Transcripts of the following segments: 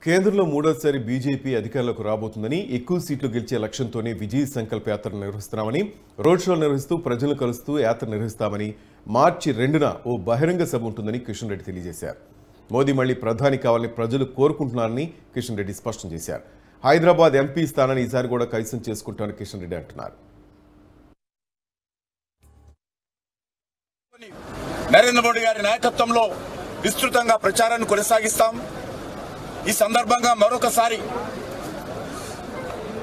కేంద్రంలో మూడోసారి బీజేపీ అధికారంలోకి రాబోతుందని, ఎక్కువ సీట్లు గెలిచే లక్ష్యంతోనే విజయ్ సంకల్ప యాత్ర నిర్వహిస్తున్నామని, రోడ్ షోలు నిర్వహిస్తూ ప్రజలను కలుస్తూ యాత్ర నిర్వహిస్తామని, మార్చి 2న ఓ బహిరంగ సభ ఉంటుందని కిషన్ రెడ్డి తెలియజేశారు. మోదీ మళ్లీ ప్రధాని కావాలని ప్రజలు కోరుకుంటున్నారని కిషన్ రెడ్డి స్పష్టం చేశారు. హైదరాబాద్ ఎంపీ స్థానాన్ని ఈసారి కూడా కైవసం చేసుకుంటామని కిషన్ రెడ్డి అంటున్నారు. నరేంద్ర మోడీ గారి నాయకత్వంలో విస్తృతంగా ప్రచారాన్ని కొనసాగిస్తాం. ఈ సందర్భంగా మరొకసారి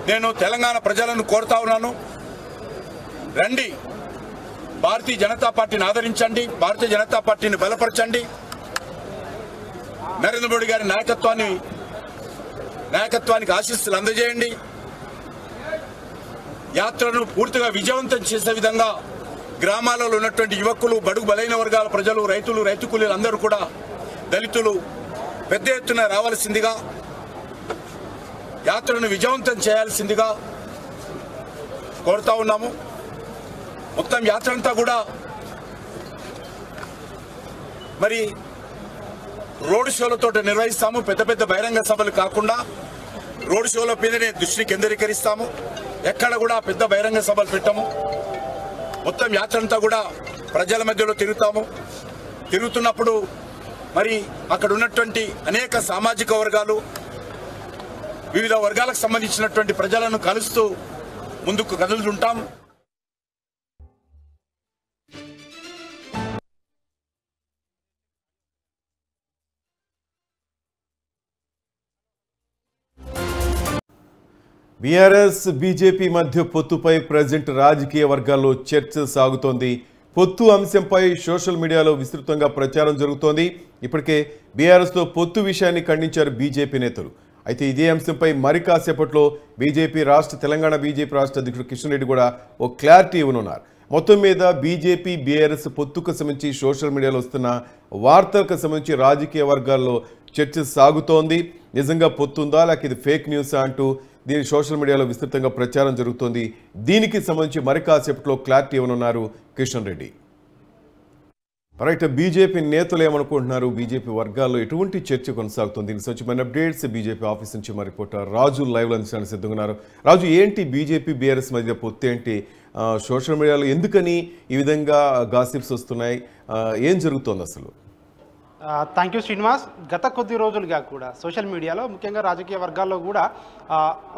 నేను తెలంగాణ ప్రజలను కోరుతా ఉన్నాను, రండి, భారతీయ జనతా పార్టీని ఆదరించండి, భారతీయ జనతా పార్టీని బలపరచండి, నరేంద్ర మోడీ గారి నాయకత్వానికి ఆశీస్సులు అందజేయండి. యాత్రను పూర్తిగా విజయవంతం చేసే విధంగా గ్రామాలలో ఉన్నటువంటి యువకులు, బడుగు బలైన వర్గాల ప్రజలు, రైతులు, రైతు కూలీలు అందరూ కూడా, దళితులు పెద్ద ఎత్తున రావాల్సిందిగా, యాత్రను విజయవంతం చేయాల్సిందిగా కోరుతా ఉన్నాము. మొత్తం యాత్ర అంతా కూడా మరి రోడ్ షోలతో నిర్వహిస్తాము. పెద్ద పెద్ద బహిరంగ సభలు కాకుండా రోడ్ షోల మీదనే దృష్టి కేంద్రీకరిస్తాము. ఎక్కడ కూడా పెద్ద బహిరంగ సభలు పెట్టాము. మొత్తం యాత్ర అంతా కూడా ప్రజల మధ్యలో తిరుగుతున్నప్పుడు మరి అక్కడ ఉన్నటువంటి అనేక సామాజిక వర్గాలు, వివిధ వర్గాలకు సంబంధించినటువంటి ప్రజలను కలుస్తూ ముందుకు కదులుతుంటాం. బీఆర్ఎస్ బీజేపీ మధ్య పొత్తుపై ప్రజెంట్ రాజకీయ వర్గాల్లో చర్చ సాగుతోంది. పొత్తు అంశంపై సోషల్ మీడియాలో విస్తృతంగా ప్రచారం జరుగుతోంది. ఇప్పటికే బీఆర్ఎస్తో పొత్తు విషయాన్ని ఖండించారు బీజేపీ నేతలు. అయితే ఇదే అంశంపై మరి కాసేపట్లో తెలంగాణ బీజేపీ రాష్ట్ర అధ్యక్షుడు కిషన్ రెడ్డి కూడా ఓ క్లారిటీ ఇవ్వనున్నారు. మొత్తం మీద బీజేపీ బీఆర్ఎస్ పొత్తుకు సంబంధించి సోషల్ మీడియాలో వస్తున్న వార్తలకు సంబంధించి రాజకీయ వర్గాల్లో చర్చ సాగుతోంది. నిజంగా పొత్తుందా లేక ఇది ఫేక్ న్యూసా అంటూ దీని సోషల్ మీడియాలో విస్తృతంగా ప్రచారం జరుగుతోంది. దీనికి సంబంధించి మరి కాసేపట్లో క్లారిటీ ఇవ్వనున్నారు కిషన్ రెడ్డి. రైట్, బీజేపీ నేతలు ఏమనుకుంటున్నారు, బీజేపీ వర్గాల్లో ఎటువంటి చర్చ కొనసాగుతుంది, దీనికి సంబంధించి మన అప్డేట్స్ బీజేపీ ఆఫీస్ నుంచి మా రిపోర్టర్ రాజు లైవ్లో అందించడానికి సిద్ధంగా ఉన్నారు. రాజు, ఏంటి బీజేపీ బీఆర్ఎస్ మధ్య పొత్తు ఏంటి? సోషల్ మీడియాలో ఎందుకని ఈ విధంగా గాసిప్స్ వస్తున్నాయి? ఏం జరుగుతోంది అసలు? Thank you Srinivas. గత కొద్ది రోజులుగా కూడా సోషల్ మీడియాలో, ముఖ్యంగా రాజకీయ వర్గాల్లో కూడా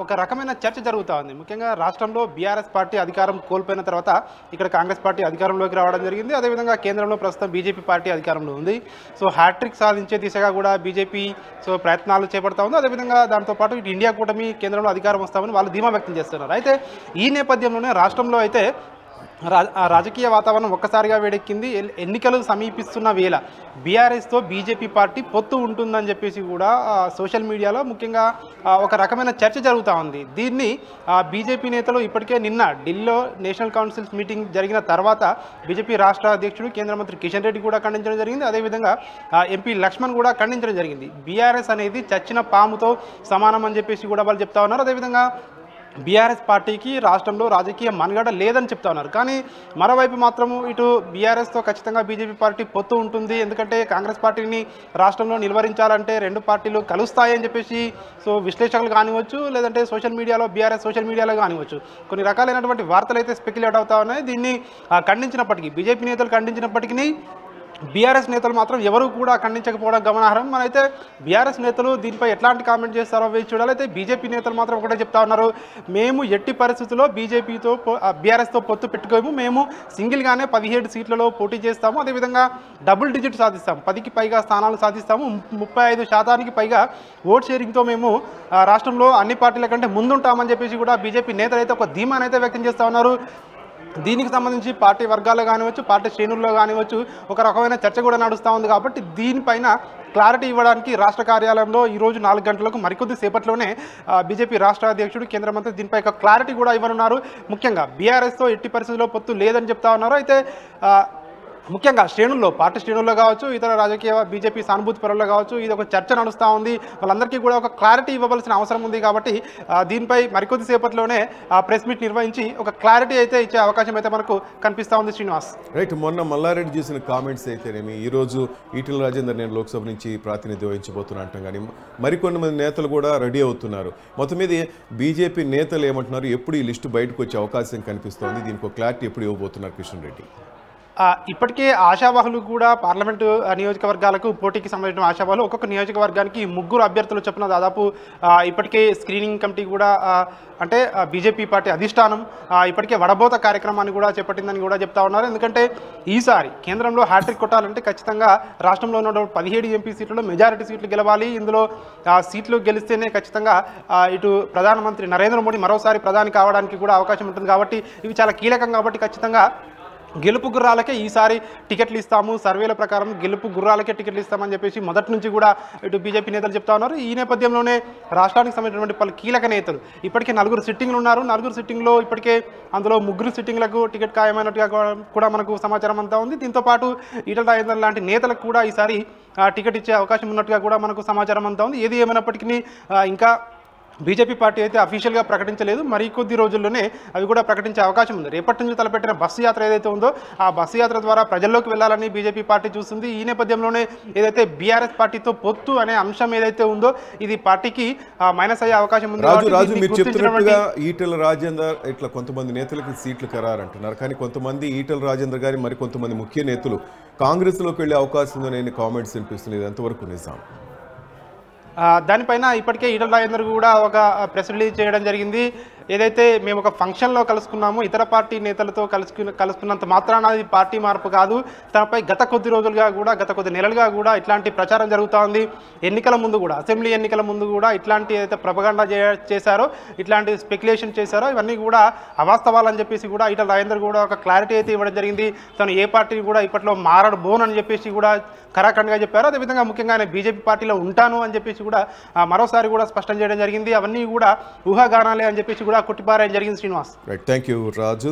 ఒక రకమైన చర్చ జరుగుతూ ఉంది. ముఖ్యంగా రాష్ట్రంలో బీఆర్ఎస్ పార్టీ అధికారం కోల్పోయిన తర్వాత ఇక్కడ కాంగ్రెస్ పార్టీ అధికారంలోకి రావడం జరిగింది. అదేవిధంగా కేంద్రంలో ప్రస్తుతం బీజేపీ పార్టీ అధికారంలో ఉంది. సో హ్యాట్రిక్ సాధించే దిశగా కూడా బీజేపీ ప్రయత్నాలు చేపడతా ఉంది. అదేవిధంగా దాంతోపాటు ఇటు ఇండియా కూటమి కేంద్రంలో అధికారం వస్తామని వాళ్ళు ధీమా వ్యక్తం చేస్తున్నారు. అయితే ఈ నేపథ్యంలోనే రాష్ట్రంలో అయితే రాజకీయ వాతావరణం ఒక్కసారిగా వేడెక్కింది. ఎన్నికలు సమీపిస్తున్న వేళ బీఆర్ఎస్తో బీజేపీ పార్టీ పొత్తు ఉంటుందని చెప్పేసి కూడా సోషల్ మీడియాలో ముఖ్యంగా ఒక రకమైన చర్చ జరుగుతూ ఉంది. దీన్ని బీజేపీ నేతలు ఇప్పటికే నిన్న ఢిల్లీలో నేషనల్ కౌన్సిల్స్ మీటింగ్ జరిగిన తర్వాత బీజేపీ రాష్ట్ర అధ్యక్షుడు కేంద్ర మంత్రి కిషన్ రెడ్డి కూడా ఖండించడం జరిగింది. అదేవిధంగా ఎంపీ లక్ష్మణ్ కూడా ఖండించడం జరిగింది. బీఆర్ఎస్ అనేది చచ్చిన పాముతో సమానం అని చెప్పేసి కూడా వాళ్ళు చెప్తా ఉన్నారు. అదేవిధంగా బీఆర్ఎస్ పార్టీకి రాష్ట్రంలో రాజకీయ మనుగడ లేదని చెప్తా ఉన్నారు. కానీ మరోవైపు మాత్రము ఇటు బీఆర్ఎస్తో ఖచ్చితంగా బీజేపీ పార్టీ పొత్తు ఉంటుంది, ఎందుకంటే కాంగ్రెస్ పార్టీని రాష్ట్రంలో నిలువరించాలంటే రెండు పార్టీలు కలుస్తాయని చెప్పేసి విశ్లేషకులు కానివచ్చు, లేదంటే సోషల్ మీడియాలో బీఆర్ఎస్ సోషల్ మీడియాలో కానివచ్చు కొన్ని రకాలైనటువంటి వార్తలు అయితే స్పెక్యులేట్ అవుతా ఉన్నాయి. దీన్ని ఖండించినప్పటికీ, బీజేపీ నేతలు ఖండించినప్పటికీ బీఆర్ఎస్ నేతలు మాత్రం ఎవరు కూడా ఖండించకపోవడం గమనార్హం. అయితే బీఆర్ఎస్ నేతలు దీనిపై ఎట్లాంటి కామెంట్ చేస్తారో వేచి చూడాలి. అయితే బీజేపీ నేతలు మాత్రం ఒకటే చెప్తా ఉన్నారు, మేము ఎట్టి పరిస్థితుల్లో బీఆర్ఎస్తో పొత్తు పెట్టుకోము, మేము సింగిల్గానే 17 సీట్లలో పోటీ చేస్తాము, అదేవిధంగా డబుల్ డిజిట్ సాధిస్తాము, 10కి పైగా స్థానాలు సాధిస్తాము, 35% పైగా ఓట్ షేరింగ్తో మేము రాష్ట్రంలో అన్ని పార్టీల కంటే ముందుంటామని చెప్పేసి కూడా బీజేపీ నేతలు అయితే ఒక ధీమానైతే వ్యక్తం చేస్తూ ఉన్నారు. దీనికి సంబంధించి పార్టీ వర్గాల్లో కానివచ్చు, పార్టీ శ్రేణుల్లో కానివచ్చు ఒక రకమైన చర్చ కూడా నడుస్తూ ఉంది. కాబట్టి దీనిపైన క్లారిటీ ఇవ్వడానికి రాష్ట్ర కార్యాలయంలో ఈరోజు 4 గంటలకు మరికొద్ది సేపట్లోనే బీజేపీ రాష్ట్ర అధ్యక్షుడు కేంద్ర మంత్రి దీనిపై ఒక క్లారిటీ కూడా ఇవ్వనున్నారు. ముఖ్యంగా బీఆర్ఎస్తో ఎట్టి పరిస్థితుల్లో పొత్తు లేదని చెప్తా ఉన్నారు. అయితే ముఖ్యంగా శ్రేణుల్లో పార్టీ శ్రేణుల్లో కావచ్చు, ఇతర రాజకీయ బీజేపీ సానుభూతి పరుల్లో కావచ్చు, ఇది ఒక చర్చ నడుస్తూ ఉంది. వాళ్ళందరికీ కూడా ఒక క్లారిటీ ఇవ్వవలసిన అవసరం ఉంది. కాబట్టి దీనిపై మరికొద్ది సేపట్లోనే ప్రెస్ మీట్ నిర్వహించి ఒక క్లారిటీ అయితే ఇచ్చే అవకాశం అయితే మనకు కనిపిస్తూ ఉంది. శ్రీనివాస్, రైట్. మొన్న మల్లారెడ్డి చేసిన కామెంట్స్ అయితేనేమి, ఈరోజు ఈటెల రాజేందర్ నేను లోక్సభ నుంచి ప్రాతినిధ్యం వహించబోతున్నా అంటాం, కానీ మరికొన్ని మంది నేతలు కూడా రెడీ అవుతున్నారు. మొత్తం మీద బీజేపీ నేతలు ఏమంటున్నారు, ఎప్పుడు ఈ లిస్టు బయటకు వచ్చే అవకాశం కనిపిస్తోంది, దీనికి ఒక క్లారిటీ ఎప్పుడు ఇవ్వబోతున్నారు కిషన్ రెడ్డి? ఇప్పటికే ఆశావాహులు కూడా పార్లమెంటు నియోజకవర్గాలకు పోటీకి సంబంధించిన ఆశావాహులు ఒక్కొక్క నియోజకవర్గానికి 3 అభ్యర్థులు చొప్పున దాదాపు ఇప్పటికే స్క్రీనింగ్ కమిటీ కూడా అంటే బీజేపీ పార్టీ అధిష్టానం ఇప్పటికే వడబోత కార్యక్రమాన్ని కూడా చేపట్టిందని కూడా చెప్తా ఉన్నారు. ఎందుకంటే ఈసారి కేంద్రంలో హ్యాట్రిక్ కొట్టాలంటే ఖచ్చితంగా రాష్ట్రంలో ఉన్న 17 ఎంపీ సీట్లలో మెజారిటీ సీట్లు గెలవాలి. ఇందులో సీట్లు గెలిస్తేనే ఖచ్చితంగా ఇటు ప్రధానమంత్రి నరేంద్ర మోడీ మరోసారి ప్రధాని కావడానికి కూడా అవకాశం ఉంటుంది. కాబట్టి ఇవి చాలా కీలకం. కాబట్టి ఖచ్చితంగా గెలుపు గుర్రాలకే ఈసారి టికెట్లు ఇస్తాము, సర్వేల ప్రకారం గెలుపు గుర్రాలకే టికెట్లు ఇస్తామని చెప్పేసి మొదటి నుంచి కూడా ఇటు బీజేపీ నేతలు చెప్తా ఉన్నారు. ఈ నేపథ్యంలోనే రాష్ట్రానికి సంబంధించినటువంటి పలు కీలక నేతలు ఇప్పటికే 4 సిట్టింగ్లు ఉన్నారు. 4 సిట్టింగ్లో ఇప్పటికే అందులో 3 సిట్టింగ్లకు టికెట్ ఖాయమైనట్టుగా కూడా మనకు సమాచారం అంతా ఉంది. దీంతోపాటు ఈటెల రాజేందర్ లాంటి నేతలకు కూడా ఈసారి టికెట్ ఇచ్చే అవకాశం ఉన్నట్టుగా కూడా మనకు సమాచారం అంతా ఉంది. ఏది ఏమైనప్పటికీ ఇంకా బీజేపీ పార్టీ అయితే అఫీషియల్గా ప్రకటించలేదు. మరికొద్ది రోజుల్లోనే అవి కూడా ప్రకటించే అవకాశం ఉంది. రేపటి నుంచి తలపెట్టిన బస్సు యాత్ర ఏదైతే ఉందో ఆ బస్సు యాత్ర ద్వారా ప్రజల్లోకి వెళ్ళాలని బీజేపీ పార్టీ చూస్తుంది. ఈ నేపథ్యంలోనే ఏదైతే బీఆర్ఎస్ పార్టీతో పొత్తు అనే అంశం ఏదైతే ఉందో ఇది పార్టీకి మైనస్ అయ్యే అవకాశం ఉంది. రాజు మీరు చెప్తున్నట్టుగా ఈటెల రాజేందర్ ఇట్లా కొంతమంది నేతలకి సీట్లు ఖరారు అంటున్నారు, కానీ కొంతమంది ఈటెల రాజేందర్ గారి మరి కొంతమంది ముఖ్య నేతలు కాంగ్రెస్లోకి వెళ్ళే అవకాశం ఉందని కామెంట్స్ వినిపిస్తుంది. ఎంతవరకు నిజం? దానిపైన ఇప్పటికే ఈటెల రాజేందర్ కూడా ఒక ప్రెస్ రిలీజ్ చేయడం జరిగింది. ఏదైతే మేము ఒక ఫంక్షన్లో కలుసుకున్నాము, ఇతర పార్టీ నేతలతో కలుసుకున్నంత మాత్రాన అది పార్టీ మార్పు కాదు. తనపై గత కొద్ది నెలలుగా కూడా ఇట్లాంటి ప్రచారం జరుగుతూ ఉంది. ఎన్నికల ముందు కూడా, అసెంబ్లీ ఎన్నికల ముందు కూడా ఇట్లాంటి ఏదైతే ప్రపగండా చేశారో, ఇట్లాంటి స్పెక్యులేషన్ చేశారో ఇవన్నీ కూడా అవాస్తవాలని చెప్పేసి కూడా ఈటెల రాజేందర్ కూడా ఒక క్లారిటీ అయితే ఇవ్వడం జరిగింది. తను ఏ పార్టీ కూడా ఇప్పట్లో మారడు బోన్ అని చెప్పేసి కూడా ఖరాఖండిగా చెప్పారు. అదేవిధంగా ముఖ్యంగా ఆయన బీజేపీ పార్టీలో ఉంటాను అని చెప్పేసి కూడా మరోసారి కూడా స్పష్టం చేయడం జరిగింది. అవన్నీ కూడా ఊహాగానాలే అని చెప్పేసి కూడా కొట్టిపారేయడం జరిగింది. Srinivas, right, thank you Raju.